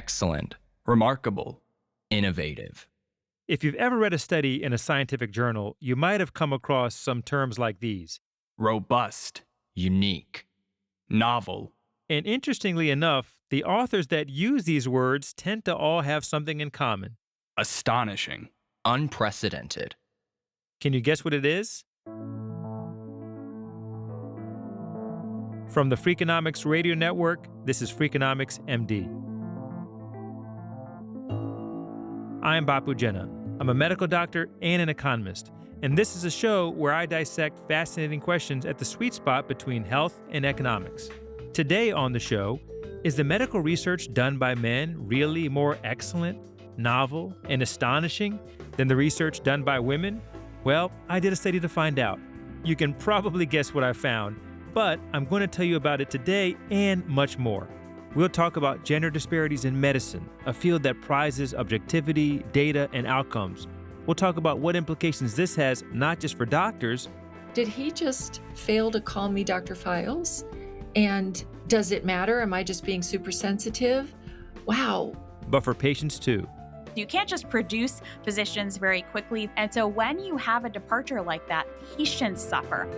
excellent, remarkable, innovative. If you've ever read a study in a scientific journal, you might have come across some terms like these. Robust, unique, novel. And interestingly enough, the authors that use these words tend to all have something in common. Astonishing, unprecedented. Can you guess what it is? From the Freakonomics Radio Network, this is Freakonomics MD. I'm Bapu Jena. I'm a medical doctor and an economist, and this is a show where I dissect fascinating questions at the sweet spot between health and economics. Today on the show, is the medical research done by men really more excellent, novel, and astonishing than the research done by women? Well, I did a study to find out. You can probably guess what I found, but I'm going to tell you about it today and much more. We'll talk about gender disparities in medicine, a field that prizes objectivity, data, and outcomes. We'll talk about what implications this has, not just for doctors. Did he just fail to call me Dr. Files? And does it matter? Am I just being super sensitive? Wow. But for patients too. You can't just produce physicians very quickly. And so when you have a departure like that, patients suffer.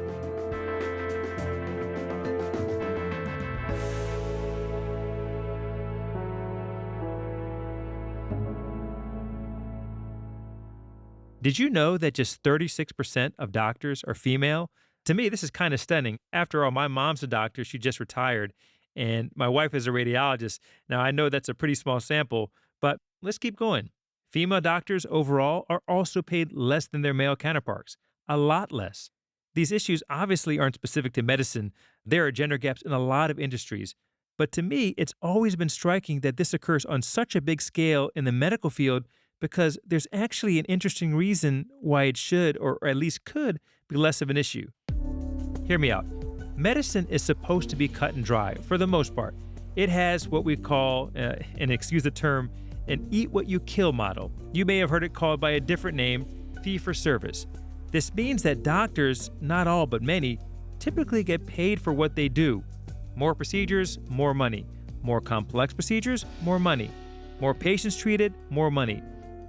Did you know that just 36% of doctors are female? To me, this is kind of stunning. After all, my mom's a doctor. She just retired. And my wife is a radiologist. Now, I know that's a pretty small sample, but let's keep going. Female doctors overall are also paid less than their male counterparts, a lot less. These issues obviously aren't specific to medicine. There are gender gaps in a lot of industries. But to me, it's always been striking that this occurs on such a big scale in the medical field because there's actually an interesting reason why it should, or at least could, be less of an issue. Hear me out. Medicine is supposed to be cut and dry, for the most part. It has what we call, and excuse the term, an eat-what-you-kill model. You may have heard it called by a different name, fee-for-service. This means that doctors, not all but many, typically get paid for what they do. More procedures, more money. More complex procedures, more money. More patients treated, more money.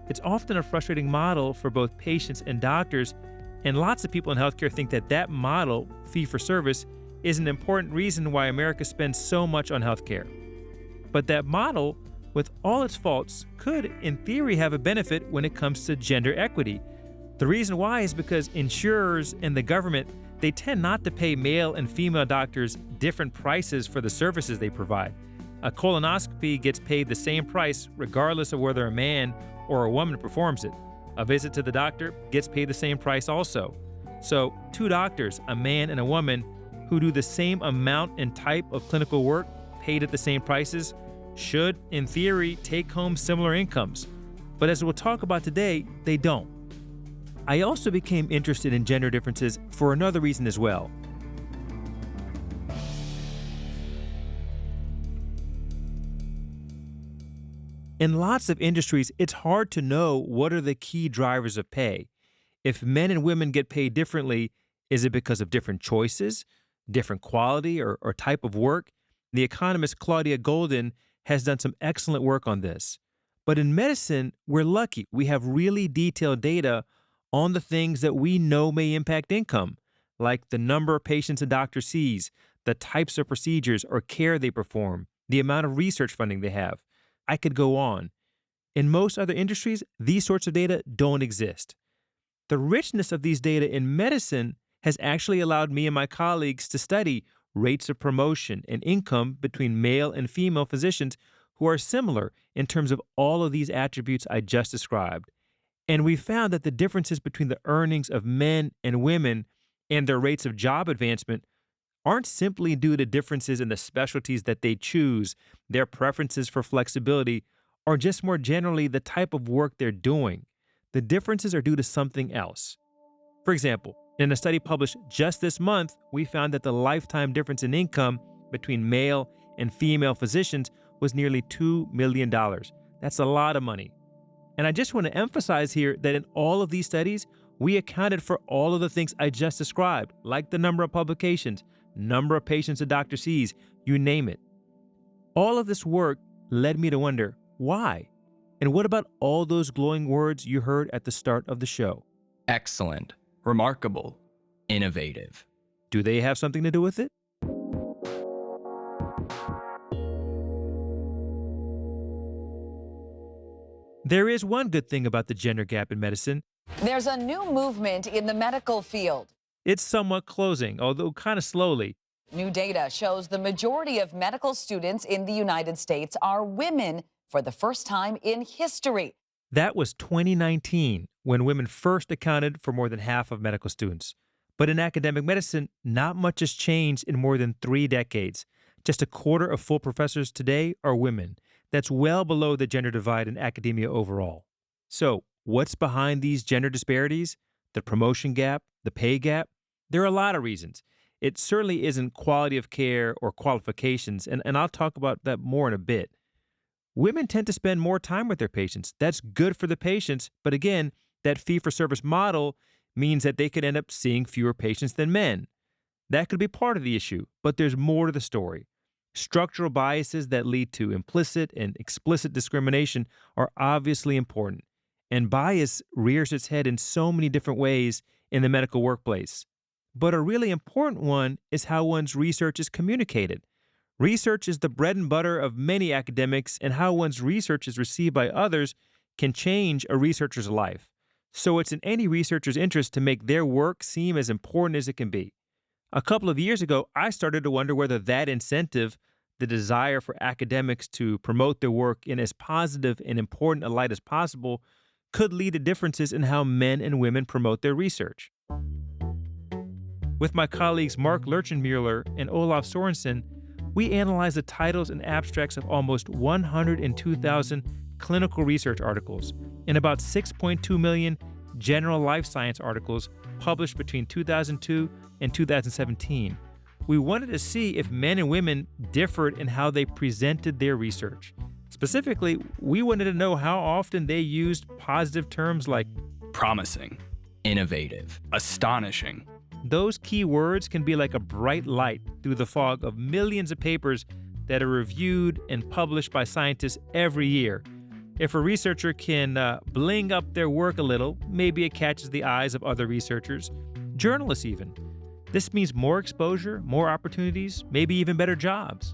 It's often a frustrating model for both patients and doctors, and lots of people in healthcare think that that model, fee-for-service, is an important reason why America spends so much on healthcare. But that model, with all its faults, could, in theory, have a benefit when it comes to gender equity. The reason why is because insurers and the government, they tend not to pay male and female doctors different prices for the services they provide. A colonoscopy gets paid the same price regardless of whether a man or a woman performs it. A visit to the doctor gets paid the same price also. So, two doctors, a man and a woman, who do the same amount and type of clinical work paid at the same prices should, in theory, take home similar incomes. But as we'll talk about today, they don't. I also became interested in gender differences for another reason as well. In lots of industries, it's hard to know what are the key drivers of pay. If men and women get paid differently, is it because of different choices, different quality or type of work? The economist Claudia Golden has done some excellent work on this. But in medicine, we're lucky. We have really detailed data on the things that we know may impact income, like the number of patients a doctor sees, the types of procedures or care they perform, the amount of research funding they have. I could go on. In most other industries, these sorts of data don't exist. The richness of these data in medicine has actually allowed me and my colleagues to study rates of promotion and income between male and female physicians who are similar in terms of all of these attributes I just described. And we found that the differences between the earnings of men and women and their rates of job advancement aren't simply due to differences in the specialties that they choose, their preferences for flexibility, or just more generally the type of work they're doing. The differences are due to something else. For example, in a study published just this month, we found that the lifetime difference in income between male and female physicians was nearly $2 million. That's a lot of money. And I just want to emphasize here that in all of these studies, we accounted for all of the things I just described, like the number of publications, number of patients a doctor sees, you name it. All of this work led me to wonder, Why? And what about all those glowing words you heard at the start of the show? Excellent. Remarkable. Innovative. Do they have something to do with it? There is one good thing about the gender gap in medicine. There's a new movement in the medical field. It's somewhat closing, although kind of slowly. New data shows the majority of medical students in the United States are women for the first time in history. That was 2019, when women first accounted for more than half of medical students. But in academic medicine, not much has changed in more than 3 decades. Just a quarter of full professors today are women. That's well below the gender divide in academia overall. So, what's behind these gender disparities? The promotion gap, the pay gap? There are a lot of reasons. It certainly isn't quality of care or qualifications, and I'll talk about that more in a bit. Women tend to spend more time with their patients. That's good for the patients, but again, that fee-for-service model means that they could end up seeing fewer patients than men. That could be part of the issue, but there's more to the story. Structural biases that lead to implicit and explicit discrimination are obviously important, and bias rears its head in so many different ways in the medical workplace. But a really important one is how one's research is communicated. Research is the bread and butter of many academics, and how one's research is received by others can change a researcher's life. So it's in any researcher's interest to make their work seem as important as it can be. A couple of years ago, I started to wonder whether that incentive, the desire for academics to promote their work in as positive and important a light as possible, could lead to differences in how men and women promote their research. With my colleagues Mark Lurchenmuller and Olaf Sorensen, we analyzed the titles and abstracts of almost 102,000 clinical research articles and about 6.2 million general life science articles published between 2002 and 2017. We wanted to see if men and women differed in how they presented their research. Specifically, we wanted to know how often they used positive terms like promising, innovative, astonishing. Those key words can be like a bright light through the fog of millions of papers that are reviewed and published by scientists every year. If a researcher can bling up their work a little, maybe it catches the eyes of other researchers, journalists even. This means more exposure, more opportunities, maybe even better jobs.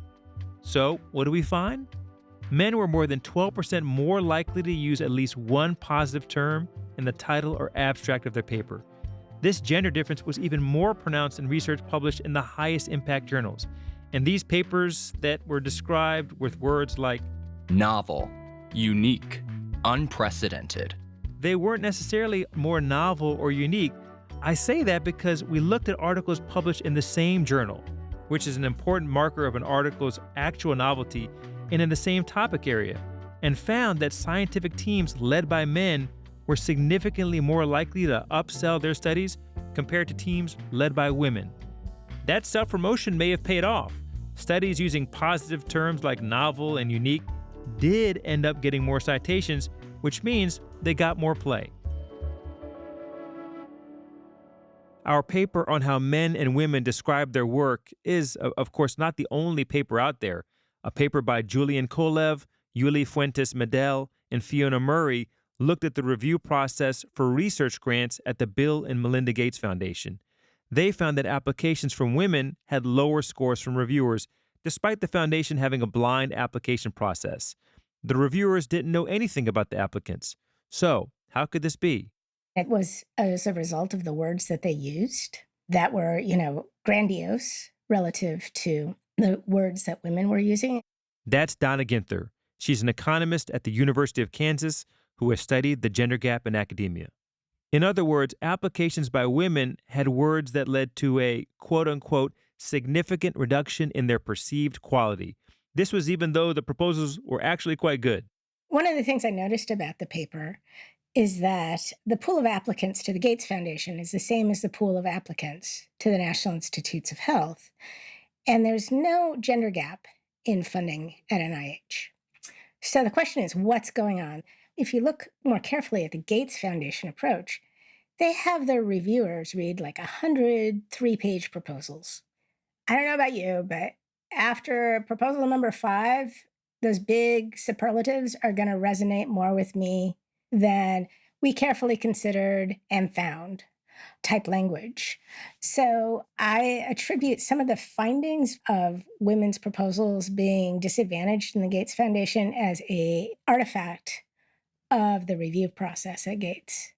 So, what do we find? Men were more than 12% more likely to use at least one positive term in the title or abstract of their paper. This gender difference was even more pronounced in research published in the highest impact journals. And these papers that were described with words like novel, unique, unprecedented. They weren't necessarily more novel or unique. I say that because we looked at articles published in the same journal, which is an important marker of an article's actual novelty, and in the same topic area, and found that scientific teams led by men were significantly more likely to upsell their studies compared to teams led by women. That self-promotion may have paid off. Studies using positive terms like novel and unique did end up getting more citations, which means they got more play. Our paper on how men and women describe their work is, of course, not the only paper out there. A paper by Julian Kolev, Yuli Fuentes-Medel, and Fiona Murray looked at the review process for research grants at the Bill and Melinda Gates Foundation. They found that applications from women had lower scores from reviewers, despite the foundation having a blind application process. The reviewers didn't know anything about the applicants. So, how could this be? It was as a result of the words that they used that were, grandiose relative to the words that women were using. That's Donna Ginther. She's an economist at the University of Kansas who has studied the gender gap in academia. In other words, applications by women had words that led to a quote-unquote significant reduction in their perceived quality. This was even though the proposals were actually quite good. One of the things I noticed about the paper is that the pool of applicants to the Gates Foundation is the same as the pool of applicants to the National Institutes of Health. And there's no gender gap in funding at NIH. So the question is, what's going on? If you look more carefully at the Gates Foundation approach, they have their reviewers read like 100 3-page proposals. I don't know about you, but after proposal number 5, Those big superlatives are going to resonate more with me than we carefully considered and found type language. So I attribute some of the findings of women's proposals being disadvantaged in the Gates Foundation as a artifact of the review process at Gates.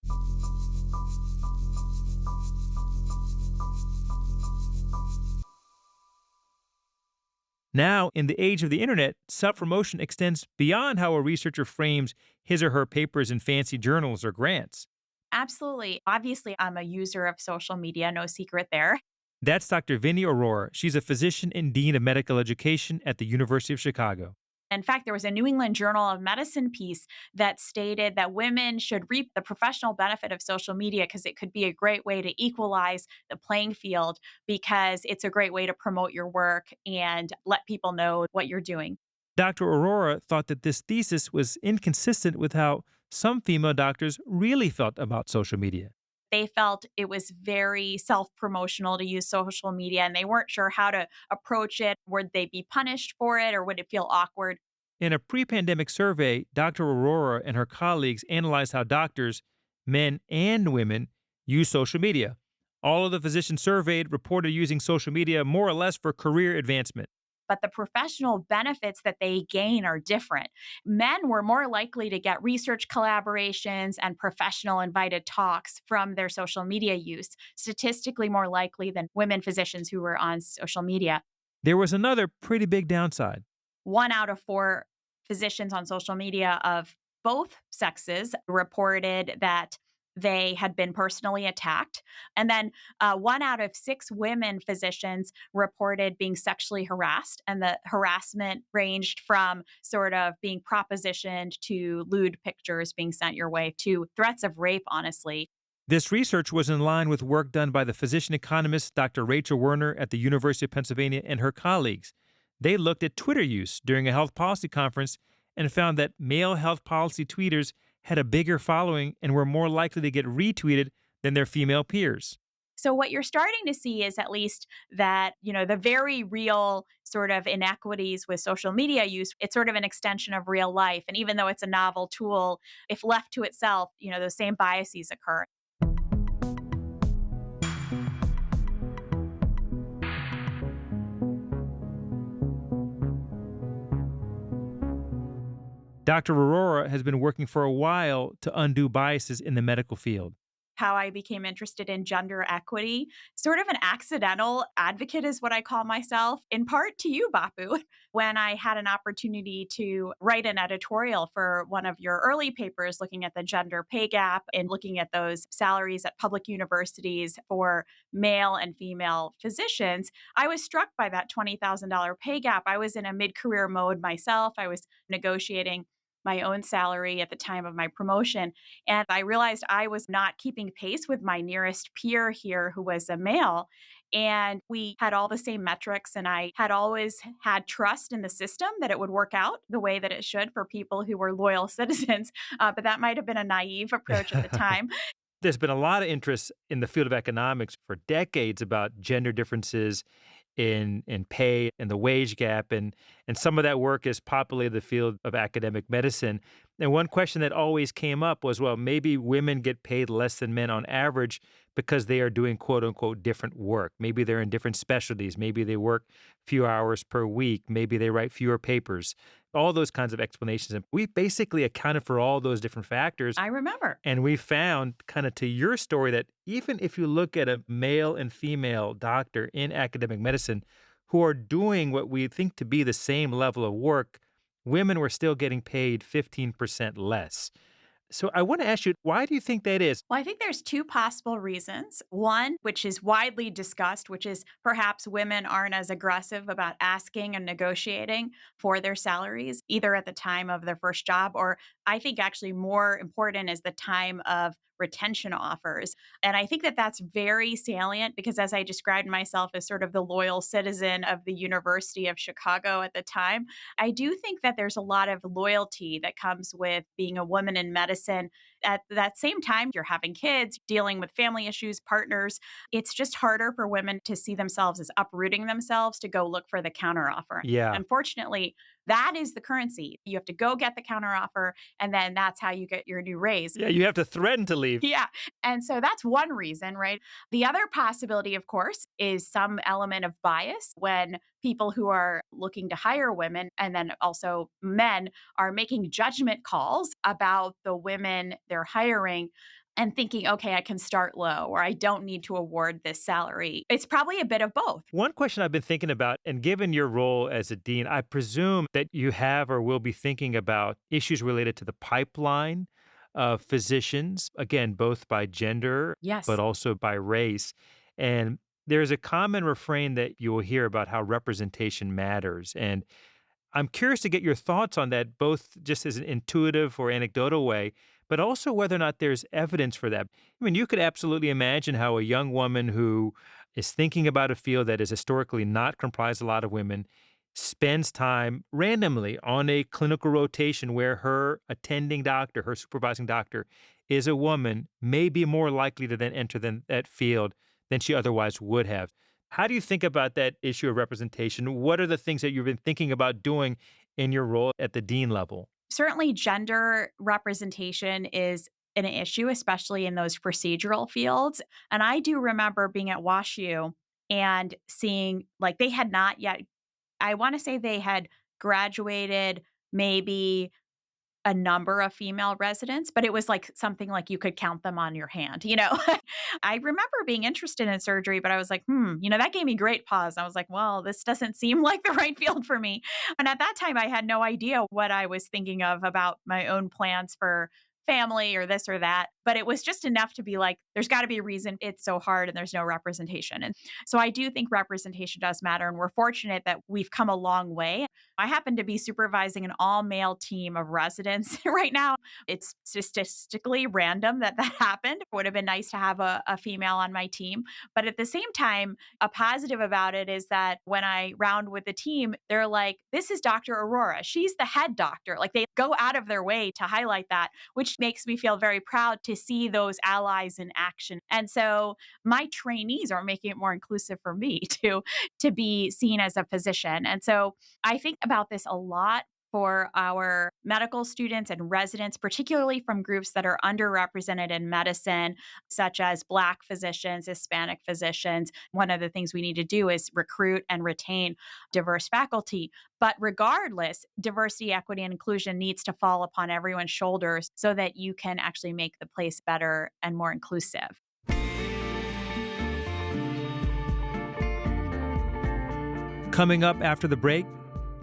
Now, in the age of the internet, self-promotion extends beyond how a researcher frames his or her papers in fancy journals or grants. Absolutely. Obviously, I'm a user of social media, no secret there. That's Dr. Vinnie Aurora. She's a physician and dean of medical education at the University of Chicago. In fact, there was a New England Journal of Medicine piece that stated that women should reap the professional benefit of social media because it could be a great way to equalize the playing field because it's a great way to promote your work and let people know what you're doing. Dr. Aurora thought that this thesis was inconsistent with how some female doctors really felt about social media. They felt it was very self-promotional to use social media, and they weren't sure how to approach it. Would they be punished for it, or would it feel awkward? In a pre-pandemic survey, Dr. Aurora and her colleagues analyzed how doctors, men and women, use social media. All of the physicians surveyed reported using social media more or less for career advancement. But the professional benefits that they gain are different. Men were more likely to get research collaborations and professional invited talks from their social media use, statistically more likely than women physicians who were on social media. There was another pretty big downside. 1 out of 4 physicians on social media of both sexes reported that they had been personally attacked. And then 1 out of 6 women physicians reported being sexually harassed. And the harassment ranged from sort of being propositioned to lewd pictures being sent your way to threats of rape, honestly. This research was in line with work done by the physician economist Dr. Rachel Werner at the University of Pennsylvania and her colleagues. They looked at Twitter use during a health policy conference and found that male health policy tweeters had a bigger following and were more likely to get retweeted than their female peers. So what you're starting to see is at least that, the very real sort of inequities with social media use, it's sort of an extension of real life. And even though it's a novel tool, if left to itself, those same biases occur. Dr. Aurora has been working for a while to undo biases in the medical field. How I became interested in gender equity, sort of an accidental advocate is what I call myself, in part to you, Bapu, when I had an opportunity to write an editorial for one of your early papers looking at the gender pay gap and looking at those salaries at public universities for male and female physicians. I was struck by that $20,000 pay gap. I was in a mid-career mode myself. I was negotiating my own salary at the time of my promotion. And I realized I was not keeping pace with my nearest peer here who was a male. And we had all the same metrics. And I had always had trust in the system that it would work out the way that it should for people who were loyal citizens. But that might have been a naive approach at the time. There's been a lot of interest in the field of economics for decades about gender differences in pay and the wage gap, and some of that work has populated the field of academic medicine. And one question that always came up was, well, maybe women get paid less than men on average because they are doing quote unquote different work. Maybe they're in different specialties. Maybe they work few hours per week. Maybe they write fewer papers. All those kinds of explanations. And we basically accounted for all those different factors. I remember. And we found, kind of to your story, that even if you look at a male and female doctor in academic medicine who are doing what we think to be the same level of work, women were still getting paid 15% less. So I want to ask you, why do you think that is? Well, I think there's 2 possible reasons. One, which is widely discussed, which is perhaps women aren't as aggressive about asking and negotiating for their salaries, either at the time of their first job, or I think actually more important is the time of retention offers. And I think that that's very salient because as I described myself as sort of the loyal citizen of the University of Chicago at the time, I do think that there's a lot of loyalty that comes with being a woman in medicine At that same time, you're having kids, dealing with family issues, partners. It's just harder for women to see themselves as uprooting themselves to go look for the counteroffer. Yeah. Unfortunately, that is the currency. You have to go get the counteroffer, and then that's how you get your new raise. Yeah, you have to threaten to leave. Yeah. And so that's one reason, right? The other possibility, of course, is some element of bias when people who are looking to hire women and then also men are making judgment calls about the women they're hiring and thinking, okay, I can start low or I don't need to award this salary. It's probably a bit of both. One question I've been thinking about, and given your role as a dean, I presume that you have or will be thinking about issues related to the pipeline of physicians, again, both by gender, Yes. but also by race. And there's a common refrain that you will hear about how representation matters. And I'm curious to get your thoughts on that, both just as an intuitive or anecdotal way, but also whether or not there's evidence for that. I mean, you could absolutely imagine how a young woman who is thinking about a field that has historically not comprised a lot of women spends time randomly on a clinical rotation where her attending doctor, her supervising doctor, is a woman, may be more likely to then enter that field than she otherwise would have. How do you think about that issue of representation? What are the things that you've been thinking about doing in your role at the dean level? Certainly, gender representation is an issue, especially in those procedural fields. And I do remember being at WashU and seeing like they had not yet, I want to say they had graduated maybe a number of female residents, but it was like something like you could count them on your hand, you know? I remember being interested in surgery, but I was like, that gave me great pause. I was like, well, this doesn't seem like the right field for me. And at that time, I had no idea what I was thinking of about my own plans for family or this or that. But it was just enough to be like, there's got to be a reason it's so hard and there's no representation. And so I do think representation does matter. And we're fortunate that we've come a long way. I happen to be supervising an all male team of residents right now. It's statistically random that happened. It would have been nice to have a female on my team. But at the same time, a positive about it is that when I round with the team, they're like, this is Dr. Aurora. She's the head doctor. Like they go out of their way to highlight that, which makes me feel very proud to see those allies in action. And so my trainees are making it more inclusive for me to be seen as a physician. And so I think about this a lot for our medical students and residents, particularly from groups that are underrepresented in medicine, such as Black physicians, Hispanic physicians. One of the things we need to do is recruit and retain diverse faculty. But regardless, diversity, equity, and inclusion needs to fall upon everyone's shoulders so that you can actually make the place better and more inclusive. Coming up after the break,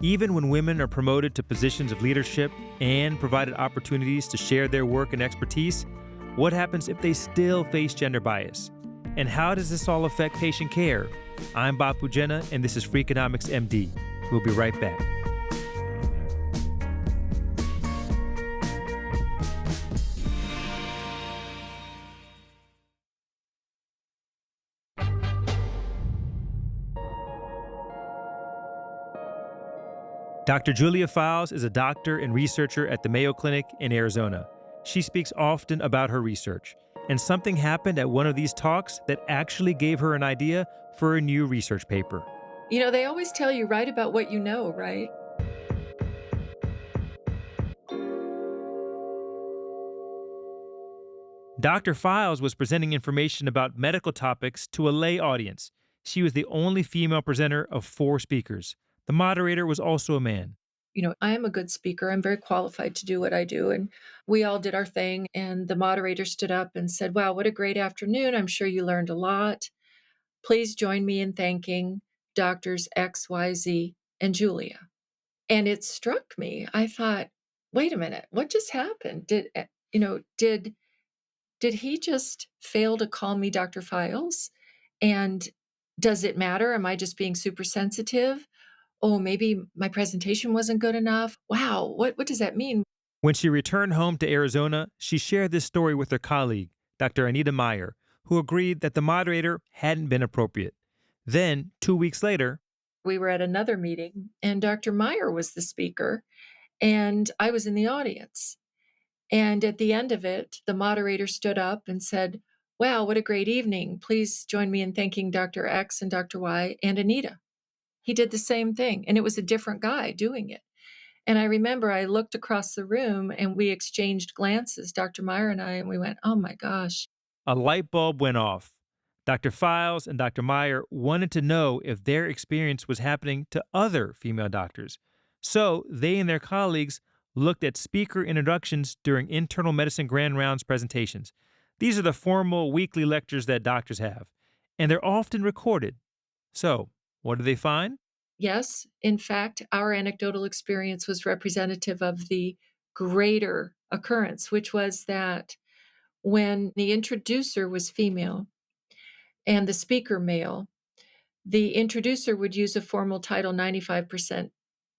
even when women are promoted to positions of leadership and provided opportunities to share their work and expertise, what happens if they still face gender bias? And how does this all affect patient care? I'm Bapu Jena, and this is Freakonomics MD. We'll be right back. Dr. Julia Files is a doctor and researcher at the Mayo Clinic in Arizona. She speaks often about her research, and something happened at one of these talks that actually gave her an idea for a new research paper. You know, they always tell you write about what you know, right? Dr. Files was presenting information about medical topics to a lay audience. She was the only female presenter of 4 speakers. The moderator was also a man. You know, I am a good speaker. I'm very qualified to do what I do. And we all did our thing. And the moderator stood up and said, wow, what a great afternoon. I'm sure you learned a lot. Please join me in thanking doctors X, Y, Z, and Julia. And it struck me. I thought, wait a minute, what just happened? Did he just fail to call me Dr. Files? And does it matter? Am I just being super sensitive? Oh, maybe my presentation wasn't good enough. Wow, what does that mean? When she returned home to Arizona, she shared this story with her colleague, Dr. Anita Meyer, who agreed that the moderator hadn't been appropriate. Then, 2 weeks later, we were at another meeting, and Dr. Meyer was the speaker, and I was in the audience. And at the end of it, the moderator stood up and said, "Wow, what a great evening. Please join me in thanking Dr. X and Dr. Y and Anita." He did the same thing, and it was a different guy doing it. And I remember I looked across the room and we exchanged glances, Dr. Meyer and I, and we went, "Oh my gosh." A light bulb went off. Dr. Files and Dr. Meyer wanted to know if their experience was happening to other female doctors. So they and their colleagues looked at speaker introductions during internal medicine grand rounds presentations. These are the formal weekly lectures that doctors have, and they're often recorded. So, what do they find? Yes, in fact, our anecdotal experience was representative of the greater occurrence, which was that when the introducer was female and the speaker male, the introducer would use a formal title 95%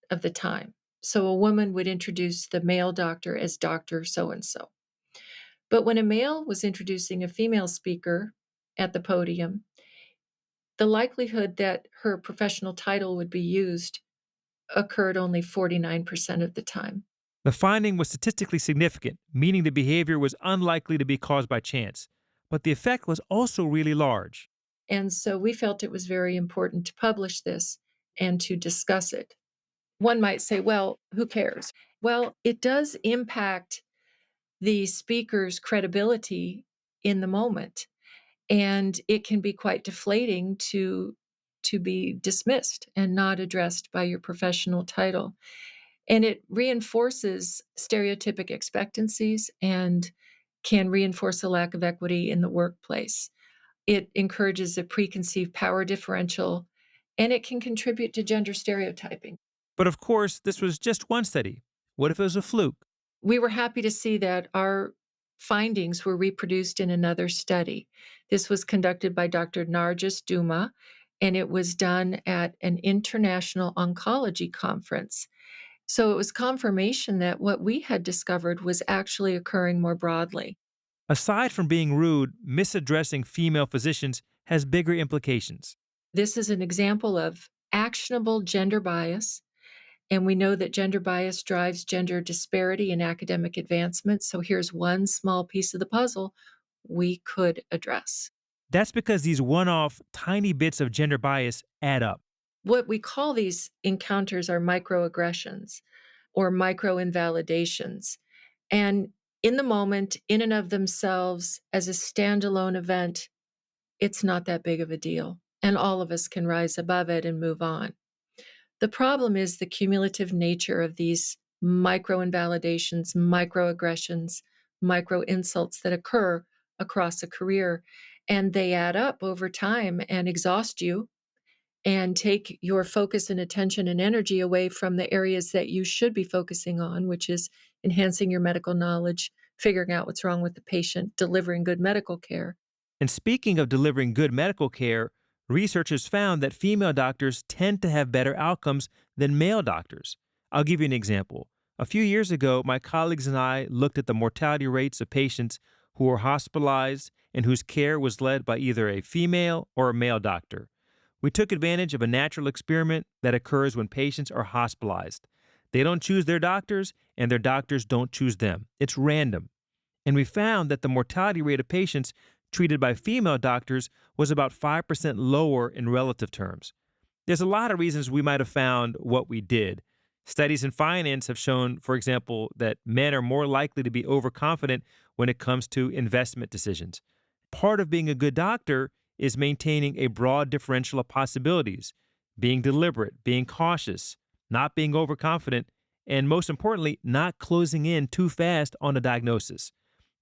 of the time. So a woman would introduce the male doctor as Dr. So and so. But when a male was introducing a female speaker at the podium, the likelihood that her professional title would be used occurred only 49% of the time. The finding was statistically significant, meaning the behavior was unlikely to be caused by chance. But the effect was also really large. And so we felt it was very important to publish this and to discuss it. One might say, well, who cares? Well, it does impact the speaker's credibility in the moment. And it can be quite deflating to be dismissed and not addressed by your professional title. And it reinforces stereotypic expectancies and can reinforce a lack of equity in the workplace. It encourages a preconceived power differential, and it can contribute to gender stereotyping. But of course, this was just one study. What if it was a fluke? We were happy to see that our findings were reproduced in another study. This was conducted by Dr. Nargis Duma, and it was done at an international oncology conference. So it was confirmation that what we had discovered was actually occurring more broadly. Aside from being rude, misaddressing female physicians has bigger implications. This is an example of actionable gender bias. And we know that gender bias drives gender disparity in academic advancement. So here's one small piece of the puzzle we could address. That's because these one-off tiny bits of gender bias add up. What we call these encounters are microaggressions or micro-invalidations. And in the moment, in and of themselves, as a standalone event, it's not that big of a deal. And all of us can rise above it and move on. The problem is the cumulative nature of these micro-invalidations, microaggressions, micro-insults that occur across a career. And they add up over time and exhaust you and take your focus and attention and energy away from the areas that you should be focusing on, which is enhancing your medical knowledge, figuring out what's wrong with the patient, delivering good medical care. And speaking of delivering good medical care, researchers found that female doctors tend to have better outcomes than male doctors. I'll give you an example. A few years ago, my colleagues and I looked at the mortality rates of patients who were hospitalized and whose care was led by either a female or a male doctor. We took advantage of a natural experiment that occurs when patients are hospitalized. They don't choose their doctors, and their doctors don't choose them. It's random. And we found that the mortality rate of patients treated by female doctors was about 5% lower in relative terms. There's a lot of reasons we might have found what we did. Studies in finance have shown, for example, that men are more likely to be overconfident when it comes to investment decisions. Part of being a good doctor is maintaining a broad differential of possibilities, being deliberate, being cautious, not being overconfident, and most importantly, not closing in too fast on a diagnosis.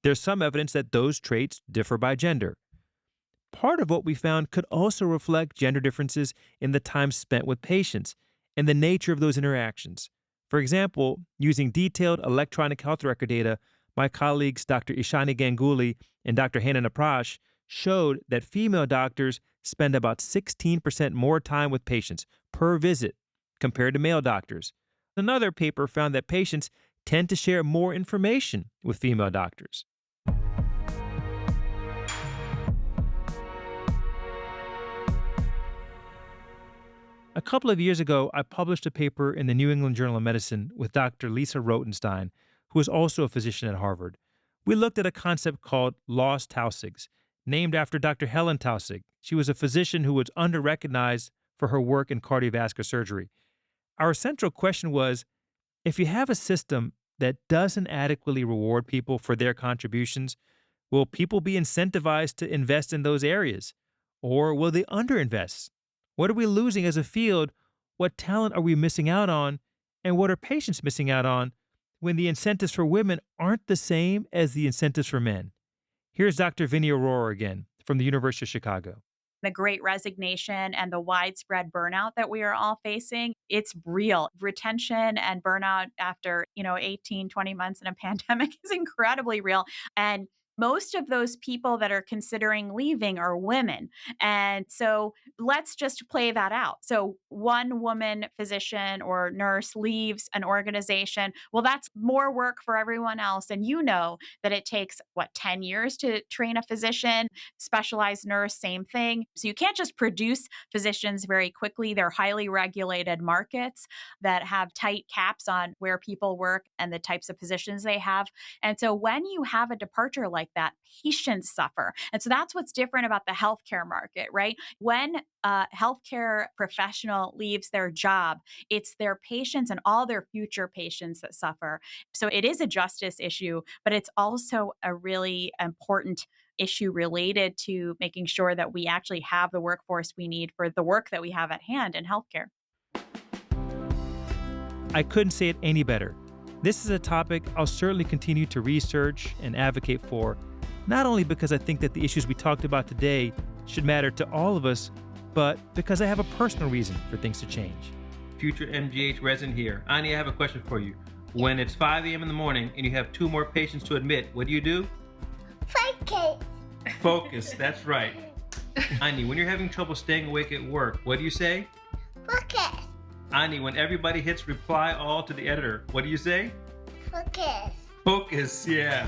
There's some evidence that those traits differ by gender. Part of what we found could also reflect gender differences in the time spent with patients and the nature of those interactions. For example, using detailed electronic health record data, my colleagues Dr. Ishani Ganguly and Dr. Hannah Naprash showed that female doctors spend about 16% more time with patients per visit compared to male doctors. Another paper found that patients tend to share more information with female doctors. A couple of years ago, I published a paper in the New England Journal of Medicine with Dr. Lisa Rotenstein, who is also a physician at Harvard. We looked at a concept called Loss Taussigs, named after Dr. Helen Taussig. She was a physician who was under-recognized for her work in cardiovascular surgery. Our central question was, if you have a system that doesn't adequately reward people for their contributions, will people be incentivized to invest in those areas? Or will they underinvest? What are we losing as a field? What talent are we missing out on? And what are patients missing out on when the incentives for women aren't the same as the incentives for men? Here's Dr. Vinny Aurora again from the University of Chicago. The great resignation and the widespread burnout that we are all facing, it's real. Retention and burnout after, 18, 20 months in a pandemic is incredibly real. And most of those people that are considering leaving are women. And so let's just play that out. So one woman physician or nurse leaves an organization. Well, that's more work for everyone else. And you know that it takes, 10 years to train a physician, specialized nurse, same thing. So you can't just produce physicians very quickly. They're highly regulated markets that have tight caps on where people work and the types of positions they have. And so when you have a departure like that, patients suffer. And so that's what's different about the healthcare market, right? When a healthcare professional leaves their job, it's their patients and all their future patients that suffer. So it is a justice issue, but it's also a really important issue related to making sure that we actually have the workforce we need for the work that we have at hand in healthcare. I couldn't say it any better. This is a topic I'll certainly continue to research and advocate for, not only because I think that the issues we talked about today should matter to all of us, but because I have a personal reason for things to change. Future MGH resident here. Ani, I have a question for you. When it's 5 a.m. in the morning and you have 2 more patients to admit, what do? Focus. Focus, that's right. Ani, when you're having trouble staying awake at work, what do you say? Focus. Ani, when everybody hits reply all to the editor, what do you say? Focus. Focus, yeah.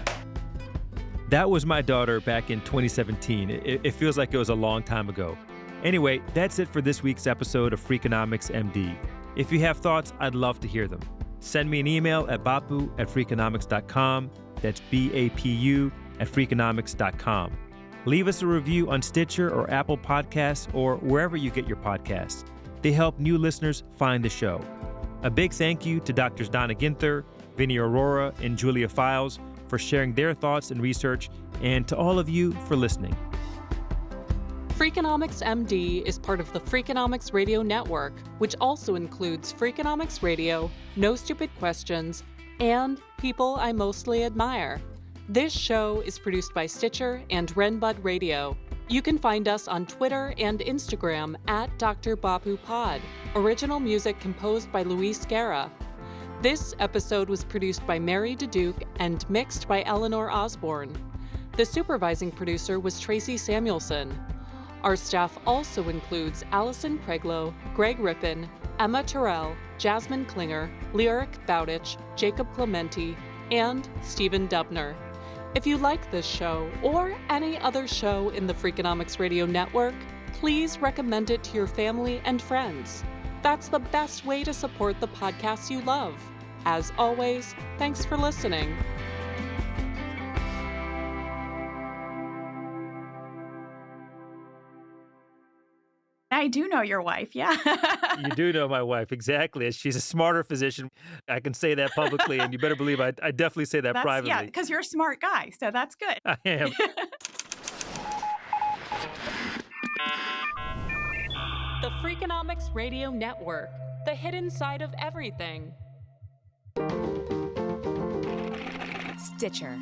That was my daughter back in 2017. It feels like it was a long time ago. Anyway, that's it for this week's episode of Freakonomics MD. If you have thoughts, I'd love to hear them. Send me an email at bapu@freakonomics.com. That's BAPU@freakonomics.com. Leave us a review on Stitcher or Apple Podcasts or wherever you get your podcasts. They help new listeners find the show. A big thank you to Drs. Donna Ginther, Vinny Aurora, and Julia Files for sharing their thoughts and research, and to all of you for listening. Freakonomics MD is part of the Freakonomics Radio Network, which also includes Freakonomics Radio, No Stupid Questions, and People I Mostly Admire. This show is produced by Stitcher and Renbud Radio. You can find us on Twitter and Instagram at Dr. Bapu Pod. Original music composed by Luis Guerra. This episode was produced by Mary DeDuke and mixed by Eleanor Osborne. The supervising producer was Tracy Samuelson. Our staff also includes Allison Preglow, Greg Rippin, Emma Terrell, Jasmine Klinger, Lyric Bowditch, Jacob Clementi, and Stephen Dubner. If you like this show or any other show in the Freakonomics Radio Network, please recommend it to your family and friends. That's the best way to support the podcasts you love. As always, thanks for listening. I do know your wife, yeah. You do know my wife, exactly. She's a smarter physician. I can say that publicly, and you better believe I definitely say that privately. Yeah, because you're a smart guy, so that's good. I am. The Freakonomics Radio Network, the hidden side of everything. Stitcher.